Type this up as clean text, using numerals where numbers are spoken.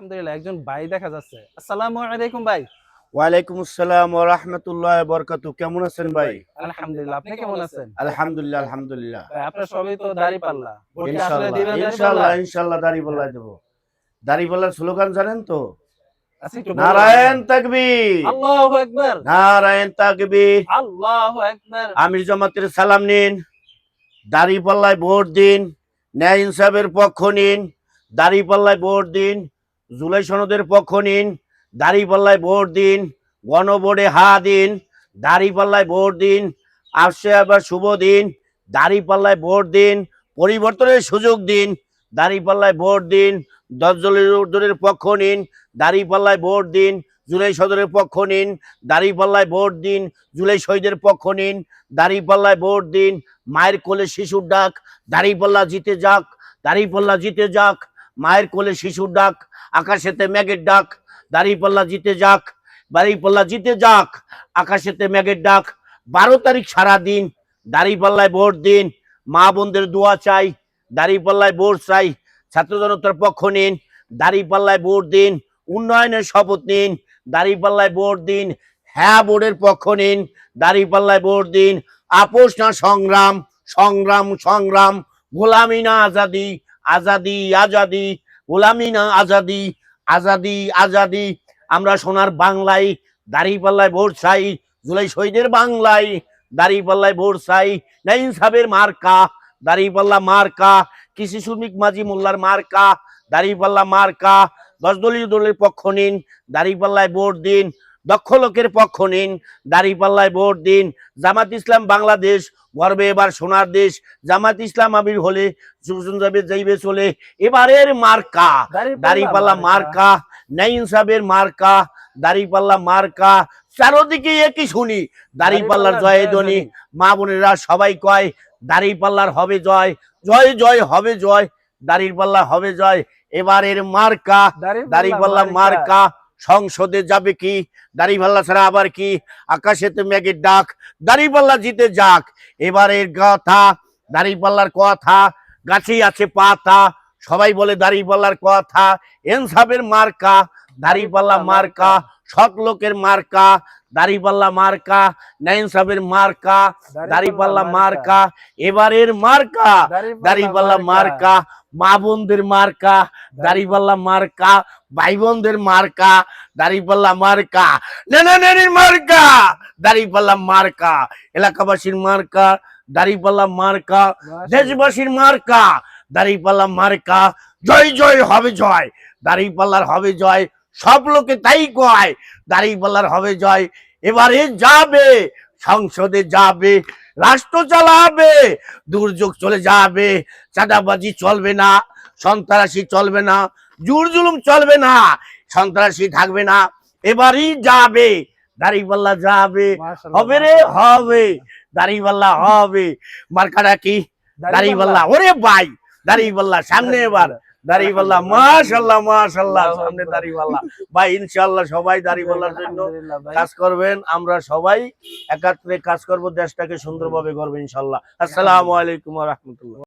আলহামদুলিল্লাহ একজন ভাই দেখা যাচ্ছে। আসসালামু আলাইকুম ভাই। ওয়ালাইকুম আসসালাম ওয়া রাহমাতুল্লাহি ওয়া বারাকাতুহু। কেমন আছেন ভাই? আলহামদুলিল্লাহ। আপনি কেমন আছেন? আলহামদুলিল্লাহ, আলহামদুলিল্লাহ। ভাই আপনার সবই তো দাড়ি-পাল্লা। ভোট কি আসলে ইনশাআল্লাহ, দিবেন দাড়ি-পাল্লা? ইনশাআল্লাহ, ইনশাআল্লাহ দাড়িপাল্লা দেব। দাড়িপাল্লার স্লোগান জানেন তো? আচ্ছা একটু বলুন নারায়ণ আমাকে। তাকবীর, আল্লাহু আকবার। নারায়ণ তাকবীর। আল্লাহু আকবার। আমির জামাতের সালাম নিন, দাড়িপাল্লায় ভোট দিন, ন্যায় ইনসাফের পক্ষ নিন, দাড়িপাল্লায় ভোট দিন, জুলাই সনদের পক্ষ নিন, দাড়িপাল্লায় ভোট দিন, গণভোটে হা দিন, দাড়িপাল্লায় ভোট দিন, আসছে আবার শুভ দিন, দাড়িপাল্লায় ভোট দিন, পরিবর্তনের সুযোগ দিন, দাড়িপাল্লায় ভোট দিন, 10 দলের পক্ষ নিন, দাড়িপাল্লায় ভোট দিন, জুলাই সদরের পক্ষ নিন, দাড়িপাল্লায় ভোট দিন, জুলাই শহীদের পক্ষ নিন, দাড়িপাল্লায় ভোট দিন, মায়ের কোলে শিশুর ডাক, দাড়িপাল্লা জিতে যাক, দাড়িপাল্লা জিতে যাক, মায়ের কোলে শিশুর ডাক, আকাশেতে মেঘের ডাক, দাড়িপাল্লা জিতে যাক, দাড়িপাল্লা জিতে যাক, আকাশেতে মেঘের ডাক। 12 তারিখ সারা দিন দাড়িপাল্লায় ভোট দিন, মা বোনদের দোয়া চাই, দাড়িপাল্লায় ভোট চাই, ছাত্র জনতার পক্ষ নিন, দাড়িপাল্লায় ভোট দিন, উন্নয়নের শপথ নিন, দাড়িপাল্লায় ভোট দিন, হ্যাঁ বোর্ডের পক্ষ নিন, দাড়িপাল্লায় ভোট দিন, আপোষ না সংগ্রাম, সংগ্রাম সংগ্রাম, গোলামি না আজাদি, আজাদি আজাদি, গোলামি না আজাদি, আজাদি আজাদি। আমরা সোনার বাংলায় দাড়িপাল্লায় ভোট চাই, জুলাই শহীদের বাংলায় দাড়িপাল্লায় ভোট চাই, ন্যায় ইনসাফের মার্কা দাড়িপাল্লা মার্কা, কৃষি শ্রমিক মাঝি মোল্লার মার্কা দাড়িপাল্লা মার্কা। 10 দলের পক্ষ নিন, দাড়িপাল্লায় ভোট দিন, দক্ষ লোকের পক্ষ নিন, দাড়িপাল্লায় ভোট দিন। জামাত ইসলাম বাংলাদেশ গর্বে এবার সোনার দেশ, জামাত ইসলাম আবির হলে যাইবে চলে। এবারের মার্কা দাড়িপাল্লা মার্কা, ন্যায় ইনসাফের মার্কা দাড়িপাল্লা মার্কা। চারদিকে একই শুনি দাড়িপাল্লার জয় ধ্বনি, মা বোনেরা সবাই কয় দাড়িপাল্লার হবে জয়, জয় জয় হবে জয়, দাড়িপাল্লা হবে জয়। এবারের মার্কা দাড়িপাল্লা মার্কা। সংসদে যাবে কি দাড়িপাল্লা ছাড়া আবার কি, আকাশেতে মেঘের ডাক, দাড়িপাল্লা জিতে যাক। এবারের কথা দাড়িপাল্লার কথা, গাছেই আছে পাতা, সবাই বলে দাড়িপাল্লার কথা। ইনসাফের মার্কা দাড়িপাল্লা মার্কা, সৎ লোকের মার্কা দাড়িপাল্লা মার্কা, ন্যায় ইনসাফের মার্কা দাড়িপাল্লা মার্কা। এবারের মার্কা দাড়িপাল্লা মার্কা, মা বোনদের মার্কা দাড়িপাল্লা মার্কা, ভাই বোনদের মার্কা দাড়িপাল্লা মার্কা, নানা নানির মার্কা দাড়িপাল্লা মার্কা, এলাকাবাসীর মার্কা দাড়িপাল্লা মার্কা, দেশবাসীর মার্কা দাড়িপাল্লা মার্কা। জয় জয় হবে জয়, দাড়িপাল্লার হবে জয়, সব লোকে তাই কয় দাড়িপাল্লার হবে জয়। এবারে যাবে সংসদে যাবে, রাষ্ট্র চালাবে, দুর্যোগ চলে যাবে, চাঁদাবাজি চলবে না, সন্ত্রাসী চলবে না, জুর জুলুম চলবে না, সন্ত্রাসী থাকবে না। এবারই যাবে দাড়িপাল্লা যাবে, হবে রে হবে, দাড়িপাল্লা হবে। মার্কাটা কি দাড়িপাল্লা। ওরে ভাই দাড়িপাল্লা সামনে, এবার দাড়িপাল্লা, মাশাআল্লাহ মাশাআল্লাহ, সামনে দাড়িপাল্লা। ভাই ইনশাআল্লাহ সবাই দাড়িপাল্লার জন্য কাজ করবেন, আমরা সবাই একাত্রে কাজ করব, দেশটাকে সুন্দরভাবে গড়ব ইনশাআল্লাহ। আসসালামু আলাইকুম ওয়া রাহমাতুল্লাহ।